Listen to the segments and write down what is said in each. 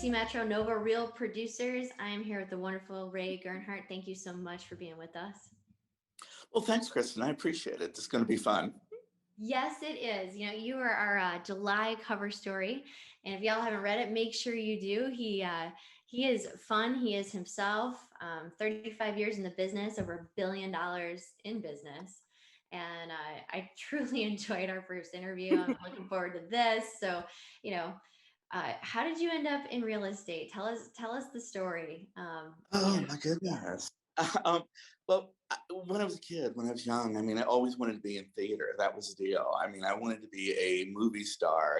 NC Metro Nova Real Producers. I am here with the wonderful Ray Gernhart. Thank you so much for being with us. Well, thanks, Kristen. I appreciate it. It's going to be fun. Yes, it is. You are our July cover story, and if y'all haven't read it, make sure you do. He is fun. He is himself. 35 years in the business, over $1 billion in business, and I truly enjoyed our first interview. I'm looking forward to this. So, you know, how did you end up in real estate? Tell us the story. Oh, my Yeah. goodness. Um, well, when I was a kid, when I was young, I mean, I always wanted to be in theater. That was the deal. I mean, I wanted to be a movie star,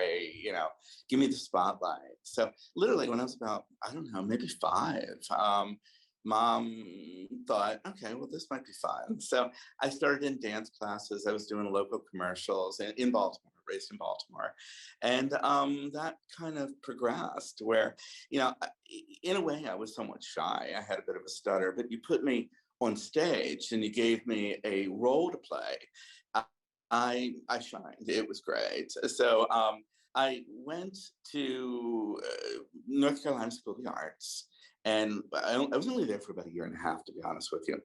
give me the spotlight. So literally when I was about, I don't know, maybe five, mom thought, okay, well, this might be fun. So I started in dance classes. I was doing local commercials in Baltimore, raised in Baltimore. And that kind of progressed where, in a way I was somewhat shy. I had a bit of a stutter, but you put me on stage and you gave me a role to play. I shined. It was great. So I went to North Carolina School of the Arts, and I was only there for about a year and a half, to be honest with you.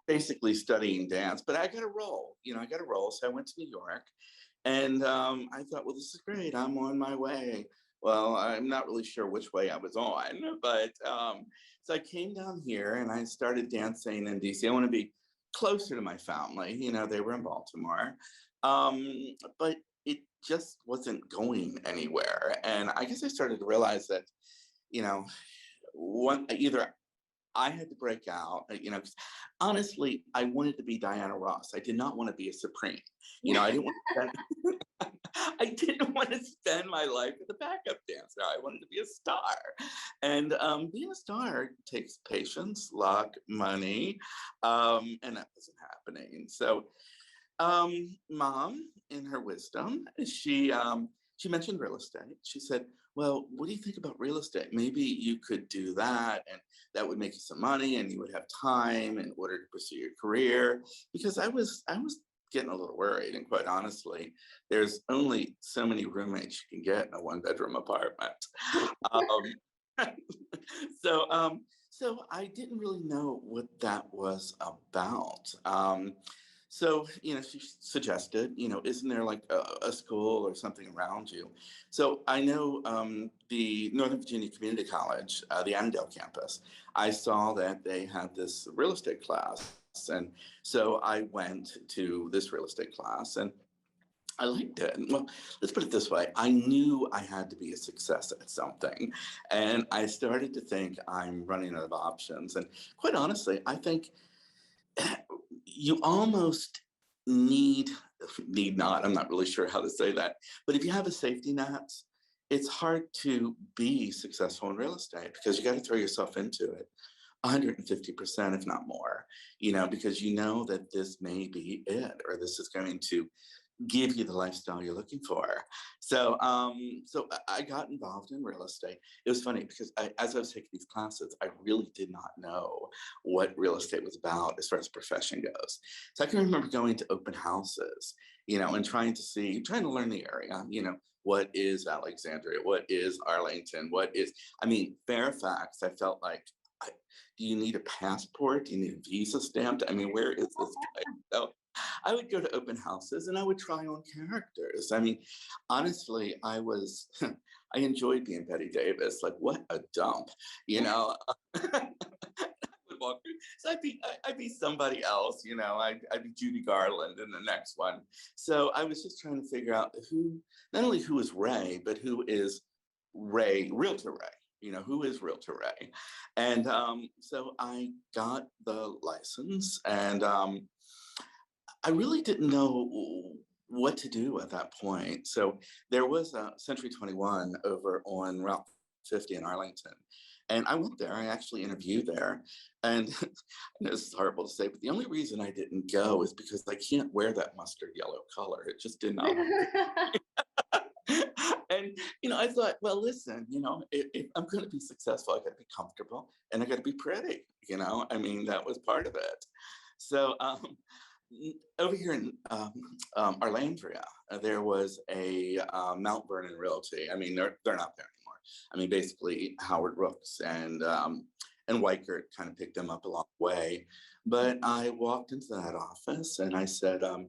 Basically studying dance, but I got a role. I got a role, so I went to New York, and I thought, well, this is great. I'm on my way. Well, I'm not really sure which way I was on, but so I came down here and I started dancing in DC. I want to be closer to my family. They were in Baltimore, but it just wasn't going anywhere. And I guess I started to realize that, you know, either I had to break out, 'cause honestly, I wanted to be Diana Ross. I did not want to be a Supreme. I didn't want to spend, I didn't want to spend my life as a backup dancer. I wanted to be a star. And being a star takes patience, luck, money, and that wasn't happening. So mom, in her wisdom, she mentioned real estate. She said, well, what do you think about real estate? Maybe you could do that, and that would make you some money, and you would have time in order to pursue your career. Because I was getting a little worried, and quite honestly, there's only so many roommates you can get in a one-bedroom apartment. Um, so I didn't really know what that was about. So she suggested, isn't there like a school or something around you? So I know the Northern Virginia Community College, the Annandale campus, I saw that they had this real estate class. And so I went to this real estate class and I liked it. Well, let's put it this way. I knew I had to be a success at something. And I started to think I'm running out of options. And quite honestly, I think you almost need not, I'm not really sure how to say that, but if you have a safety net, it's hard to be successful in real estate because you got to throw yourself into it 150%, if not more, because you know that this may be it, or this is going to give you the lifestyle you're looking for. So I got involved in real estate. It was funny because as I was taking these classes, I really did not know what real estate was about as far as profession goes. So I can remember going to open houses, and trying to learn the area, what is Alexandria? What is Arlington? Fairfax, I felt like, do you need a passport? Do you need a visa stamped? Where is this guy? So I would go to open houses and I would try on characters. Honestly, I enjoyed being Betty Davis. Like, what a dump, I would walk through. So I'd be somebody else, I'd be Judy Garland in the next one. So I was just trying to figure out not only who is Ray, but who is Ray, Realtor Ray. Who is Realtor Ray? And so I got the license, and I really didn't know what to do at that point. So there was a Century 21 over on Route 50 in Arlington. And I went there, I actually interviewed there. And I know this is horrible to say, but the only reason I didn't go is because I can't wear that mustard yellow color. It just did not. And, I thought, well, listen, if I'm going to be successful, I got to be comfortable and I got to be pretty, that was part of it. So over here in Arlandria, there was a Mount Vernon Realty. They're not there anymore. I mean, basically Howard Rooks and Weichert kind of picked them up along the way. But I walked into that office and I said, I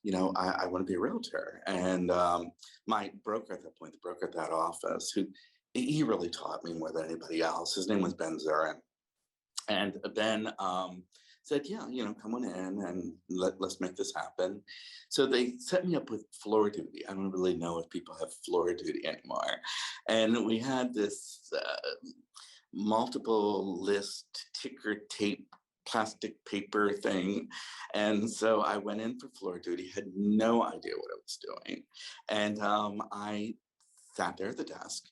want to be a realtor. And my broker at that point, the broker at that office, who he really taught me more than anybody else. His name was Ben Zurin. And Ben said, yeah, come on in and let's make this happen. So they set me up with floor duty. I don't really know if people have floor duty anymore. And we had this multiple list ticker tape plastic paper thing. And so I went in for floor duty, had no idea what I was doing. And I sat there at the desk.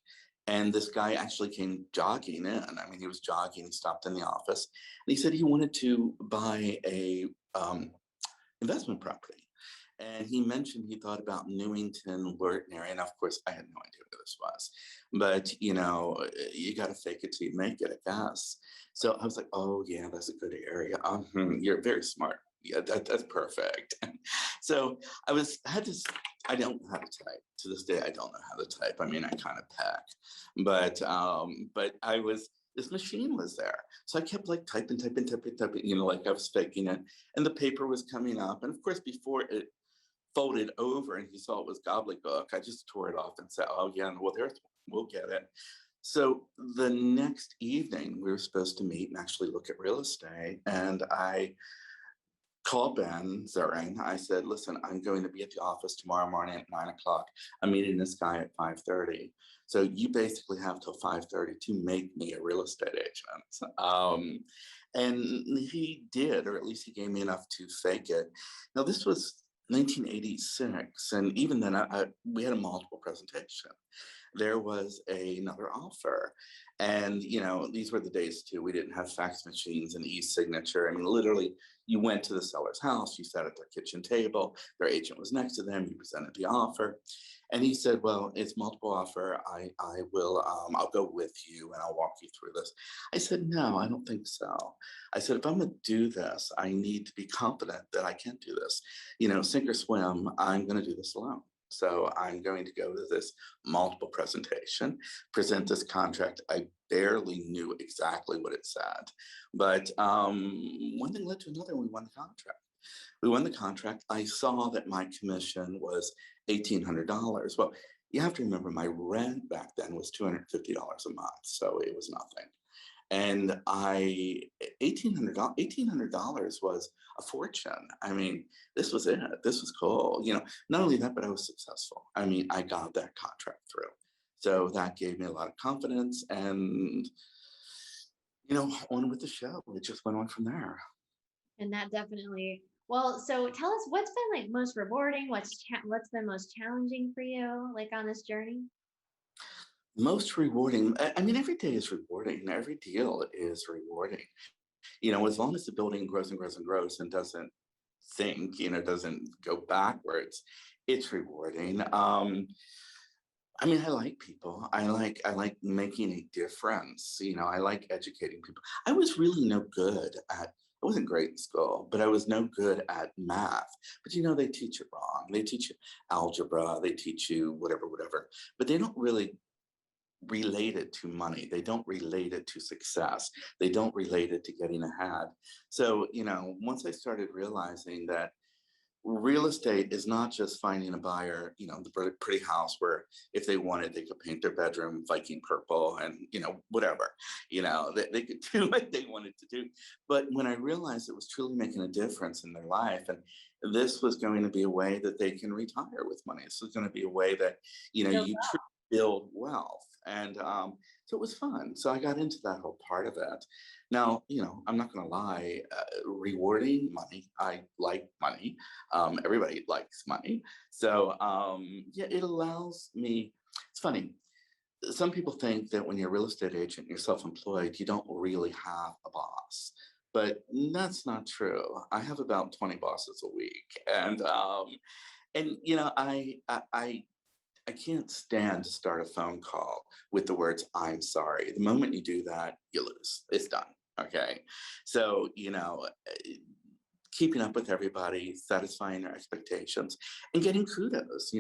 And this guy actually came jogging in. I mean, he was jogging, he stopped in the office, and he said he wanted to buy a investment property. And he mentioned he thought about Newington, Lurton area. And of course, I had no idea what this was. But, you got to fake it till you make it, I guess. So I was like, oh, yeah, that's a good area. You're very smart. Yeah, that's perfect. So I don't know how to type. To this day, I don't know how to type. I mean, I kind of peck. But this machine was there. So I kept like typing, like I was faking it. And the paper was coming up. And of course, before it folded over and he saw it was gobbledygook, I just tore it off and said, oh yeah, well, we'll get it. So the next evening we were supposed to meet and actually look at real estate. And I called Ben Zurin. I said, listen, I'm going to be at the office tomorrow morning at 9 o'clock. I'm meeting this guy at 5:30. So you basically have till 5:30 to make me a real estate agent. And he did, or at least he gave me enough to fake it. Now this was 1986. And even then we had a multiple presentation. There was another offer. And, these were the days too. We didn't have fax machines and e-signature. I mean, literally, you went to the seller's house, you sat at their kitchen table, their agent was next to them, you presented the offer. And he said, well, it's multiple offer. I'll go with you and I'll walk you through this. I said, no, I don't think so. I said, if I'm gonna do this, I need to be confident that I can do this. Sink or swim, I'm gonna do this alone. So I'm going to go to this multiple presentation, present this contract. I barely knew exactly what it said, but one thing led to another, and we won the contract. We won the contract. I saw that my commission was $1,800. Well, you have to remember my rent back then was $250 a month, so it was nothing. And $1,800 was a fortune. I mean, this was it. This was cool. Not only that, but I was successful. I mean, I got that contract through. So that gave me a lot of confidence and, on with the show. It just went on from there. And that definitely, well, so tell us what's been like most rewarding, what's been most challenging for you, like on this journey? Most rewarding. I mean, every day is rewarding. Every deal is rewarding. As long as the building grows and grows and grows and doesn't sink, doesn't go backwards, it's rewarding. I mean, I like people. I like making a difference. I like educating people. I was really no good at. I wasn't great in school, but I was no good at math. But they teach you wrong. They teach you algebra. They teach you whatever. But they don't really relate it to money. They don't relate it to success. They don't relate it to getting ahead. So, once I started realizing that real estate is not just finding a buyer, the pretty house where if they wanted, they could paint their bedroom Viking purple and, whatever, they could do what they wanted to do. But when I realized it was truly making a difference in their life, and this was going to be a way that they can retire with money. This was going to be a way that, you truly build wealth. And so it was fun. So I got into that whole part of it. Now, I'm not going to lie, rewarding money. I like money. Everybody likes money. So yeah, it allows me, it's funny. Some people think that when you're a real estate agent, you're self-employed, you don't really have a boss. But that's not true. I have about 20 bosses a week. And I can't stand to start a phone call with the words, I'm sorry. The moment you do that, you lose. It's done. Okay. So, keeping up with everybody, satisfying their expectations, and getting kudos.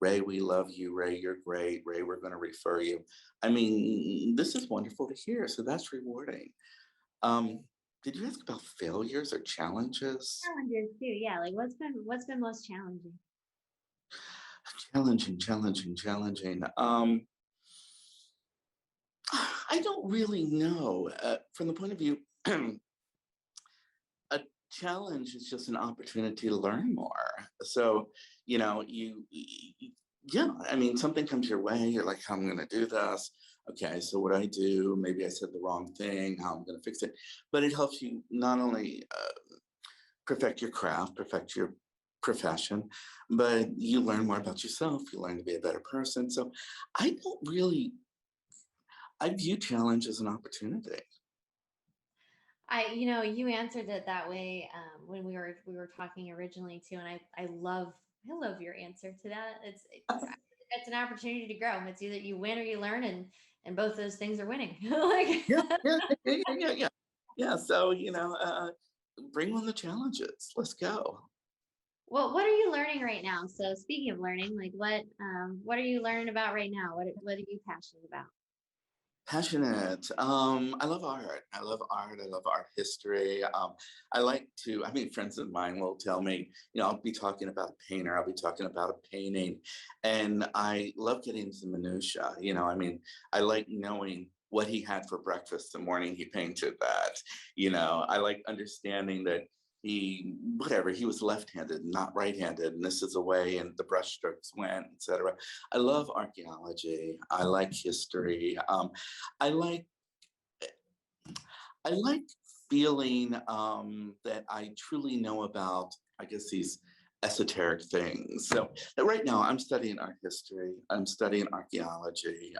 Ray, we love you. Ray, you're great. Ray, we're going to refer you. I mean, this is wonderful to hear. So that's rewarding. Um, did you ask about failures or challenges? Challenges too, yeah. Like what's been most challenging? Challenging, challenging, challenging. I don't really know. From the point of view, a challenge is just an opportunity to learn more. So, yeah, I mean, something comes your way, you're like, how am I going to do this? Okay, so what I do, maybe I said the wrong thing, how I'm going to fix it. But it helps you not only perfect your craft, perfect your profession, but you learn more about yourself, you learn to be a better person. So I don't really, I view challenge as an opportunity. You answered it that way when we were talking originally too, and I love your answer to that. It's an opportunity to grow. It's either you win or you learn, and both those things are winning. Like, Yeah, yeah, yeah, yeah, yeah, yeah. Yeah, so, bring on the challenges. Let's go. well, what are you learning right now? So speaking of learning, like what are you learning about right now? What are you passionate about? Passionate. I love art. I love art. I love art history. I mean, friends of mine will tell me, I'll be talking about a painter, I'll be talking about a painting. And I love getting into the minutia. I mean, I like knowing what he had for breakfast the morning he painted that. I like understanding that he was left-handed, not right-handed, and this is the way and the brushstrokes went, etc. I love archaeology. I like history. I like I like feeling that I truly know about, I guess, these esoteric things. So right now I'm studying art history. I'm studying archaeology.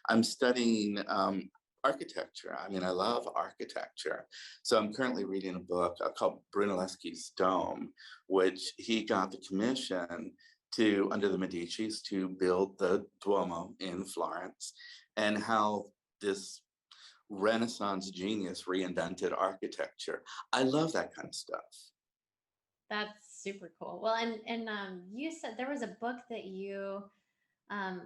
I'm studying architecture. I mean, I love architecture. So I'm currently reading a book called Brunelleschi's Dome, which he got the commission to, under the Medici's, to build the Duomo in Florence, and how this Renaissance genius reinvented architecture. I love that kind of stuff. That's super cool. Well, and you said there was a book that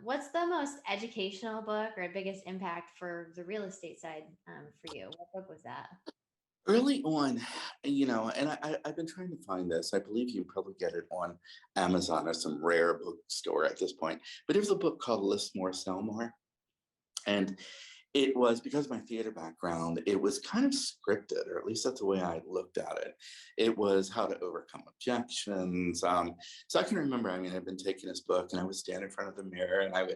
what's the most educational book or biggest impact for the real estate side for you? What book was that? Early on, and I've been trying to find this. I believe you can probably get it on Amazon or some rare bookstore at this point. But there's a book called List More, Sell More. And it was, because of my theater background, it was kind of scripted, or at least that's the way I looked at it. It was how to overcome objections. So I can remember, I mean, I've been taking this book and I would stand in front of the mirror and I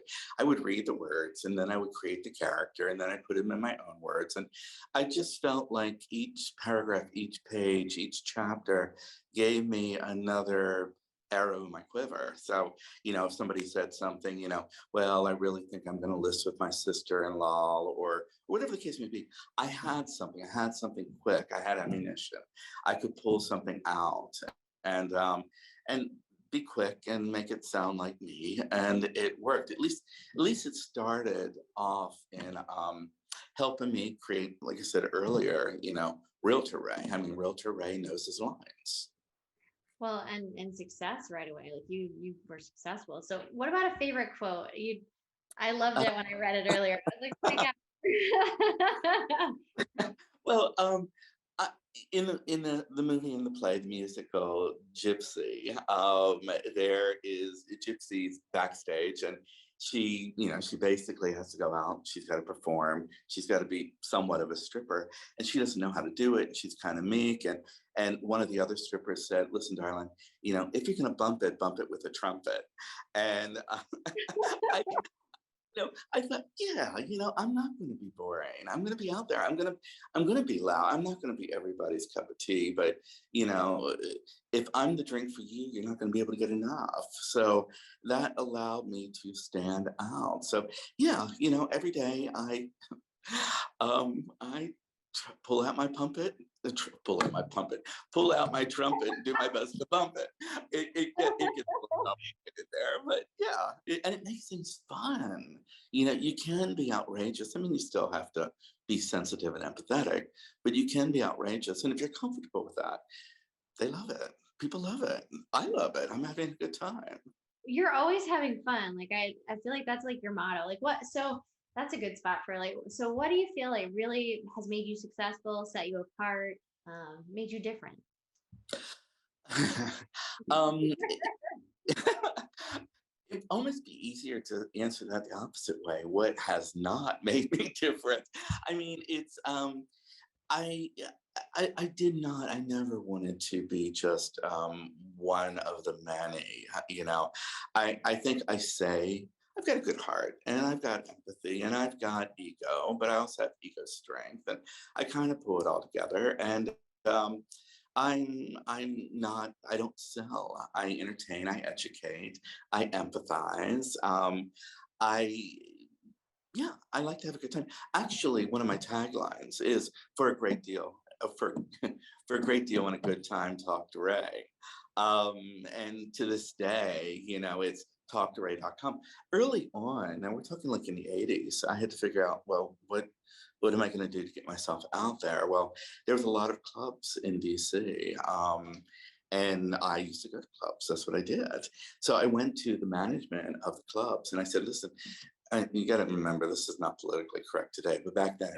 would read the words, and then I would create the character, and then I put them in my own words. And I just felt like each paragraph, each page, each chapter gave me another arrow in my quiver. So, if somebody said something, well, I really think I'm going to list with my sister-in-law, or whatever the case may be. I had something quick. I had ammunition. I could pull something out and be quick and make it sound like me. And it worked. At least it started off in helping me create, like I said earlier, Realtor Ray. I mean, Realtor Ray knows his lines. Well, and success right away. Like you were successful. So what about a favorite quote? I loved it when I read it earlier. I was like, oh my God. Well, I, in the movie, in the play, the musical Gypsy, there is Gypsy's backstage, and she basically has to go out. She's got to perform. She's got to be somewhat of a stripper, and she doesn't know how to do it. And she's kind of meek, and one of the other strippers said, "Listen, darling, if you're gonna bump it with a trumpet." And I I thought, yeah, I'm not going to be boring. I'm going to be out there. I'm going to be loud. I'm not going to be everybody's cup of tea, but you know, if I'm the drink for you, you're not going to be able to get enough. So that allowed me to stand out. So yeah, every day I pull out my puppet, pull out my puppet, pull out my trumpet, and do my best to bump it. It gets a little complicated there, but yeah, and it makes things fun. You can be outrageous. I mean, you still have to be sensitive and empathetic, but you can be outrageous, and if you're comfortable with that, they love it. People love it. I love it. I'm having a good time. You're always having fun. Like I feel like that's like your motto. Like what so that's a good spot for like so what do you feel like really has made you successful, set you apart, made you different? um, it'd almost be easier to answer that the opposite way. What has not made me different? I mean, it's I I did not. I never wanted to be just one of the many. You know, I think I say I've got a good heart and I've got empathy and I've got ego, but I also have ego strength, and I kind of pull it all together. And um, I'm not. I don't sell. I entertain. I educate. I empathize. I yeah, I like to have a good time. Actually, one of my taglines is for a great deal, for for a great deal and a good time, talk to Ray. And to this day, you know, it's talktoray.com. Early on, now we're talking like in the 80s, I had to figure out, well, what am I going to do to get myself out there? Well, there was a lot of clubs in DC. And I used to go to clubs. That's what I did. So I went to the management of the clubs and I said, listen, you got to remember this is not politically correct today, but back then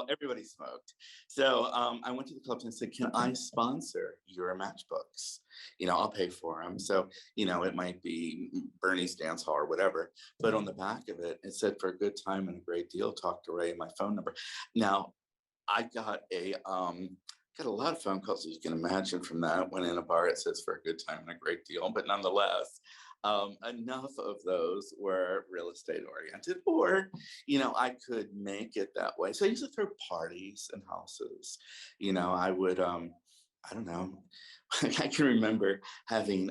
everybody smoked. So I went to the clubs and said, "Can I sponsor your matchbooks? You know, I'll pay for them." So you know, it might be Bernie's Dance Hall or whatever, but on the back of it, it said, "For a good time and a great deal, talk to Ray." My phone number. Now I got a lot of phone calls, as you can imagine, from that. When in a bar, it says for a good time and a great deal, but nonetheless, enough of those were real estate oriented, or, you know, I could make it that way. So I used to throw parties in houses. You know, I would, I don't know, I can remember having,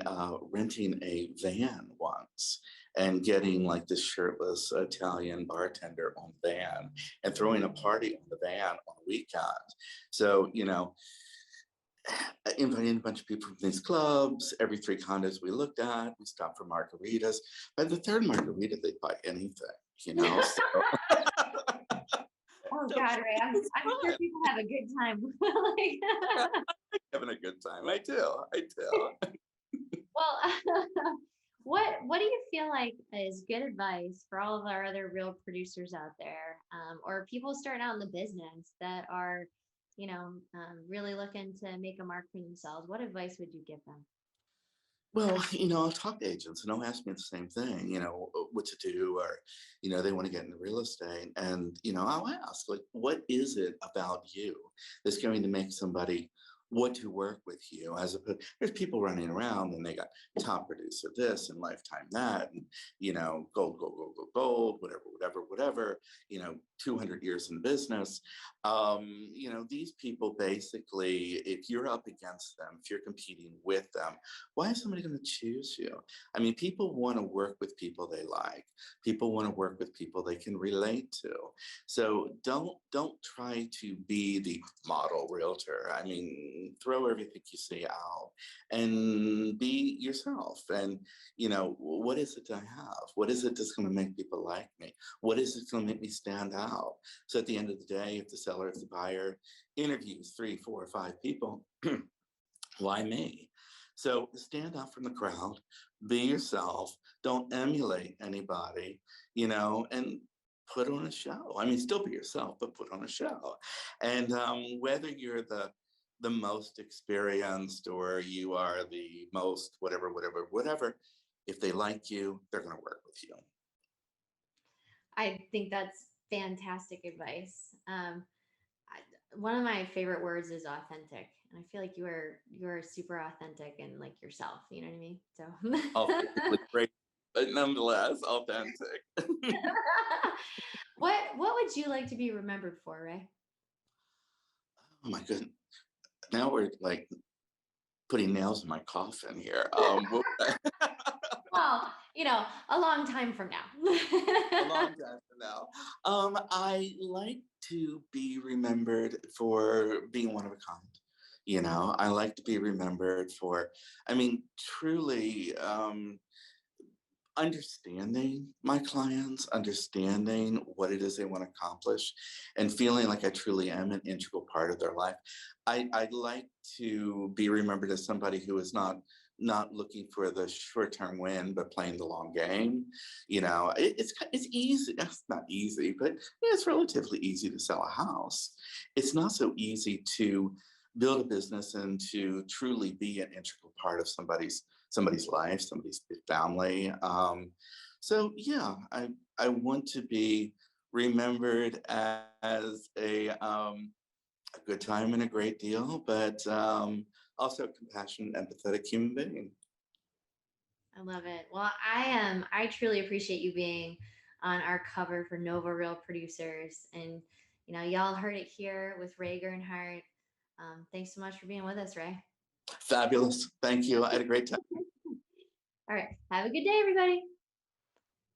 renting a van once and getting like this shirtless Italian bartender on the van and throwing a party on the van on a weekend. So, you know, inviting a bunch of people from these clubs. Every three condos we looked at, we stopped for margaritas. By the third margarita, they'd buy anything, you know? So, Oh so God, Ray, it's I'm sure fun. people have a good time. Having a good time. I do. I do. Well, what do you feel like is good advice for all of our other real producers out there, or people starting out in the business that are, really looking to make a mark for themselves? What advice would you give them? Well, you know, I'll talk to agents and they'll ask me the same thing, you know, what to do, or, you know, they want to get into real estate. And, you know, I'll ask, like, what is it about you that's going to make somebody want to work with you? As opposed, there's people running around and they got top producer this and lifetime that, and, you know, gold, gold, gold, gold, gold, whatever, whatever, whatever, you know, 200 years in business. You know, these people basically, if you're up against them, if you're competing with them, why is somebody going to choose you? I mean, people want to work with people they like. People want to work with people they can relate to. So don't try to be the model realtor. I mean, throw everything you see out and be yourself. And you know, what is it I have? What is it that's going to make people like me? What is it going to make me stand out? So at the end of the day, if the seller, if the buyer interviews three, four, or five people, why me? So stand out from the crowd, be yourself, don't emulate anybody, you know, and put on a show. I mean, still be yourself, but put on a show. And whether you're the most experienced or you are the most whatever, whatever, whatever, if they like you, they're going to work with you. I think that's fantastic advice. One of my favorite words is authentic, and I feel like you are super authentic and like yourself. You know what I mean? So, Authentically great, but nonetheless authentic. what would you like to be remembered for, Ray? Oh my goodness. Now we're like putting nails in my coffin here. Well, a long time from now. A long time from now. I like to be remembered for being one of a kind. You know, I like to be remembered for, I mean, truly, understanding my clients, understanding what it is they want to accomplish, and feeling like I truly am an integral part of their life. I like to be remembered as somebody who is not looking for the short-term win, but playing the long game. It's easy. It's not easy, but yeah, it's relatively easy to sell a house. It's not so easy to build a business and to truly be an integral part of somebody's life, somebody's family. So yeah, I want to be remembered as a good time and a great deal, but also a compassionate, empathetic human being. I love it. Well, I truly appreciate you being on our cover for Nova Real Producers. And, y'all heard it here with Ray Gernhart. Thanks so much for being with us, Ray. Fabulous. Thank you. I had a great time. All right. Have a good day, everybody.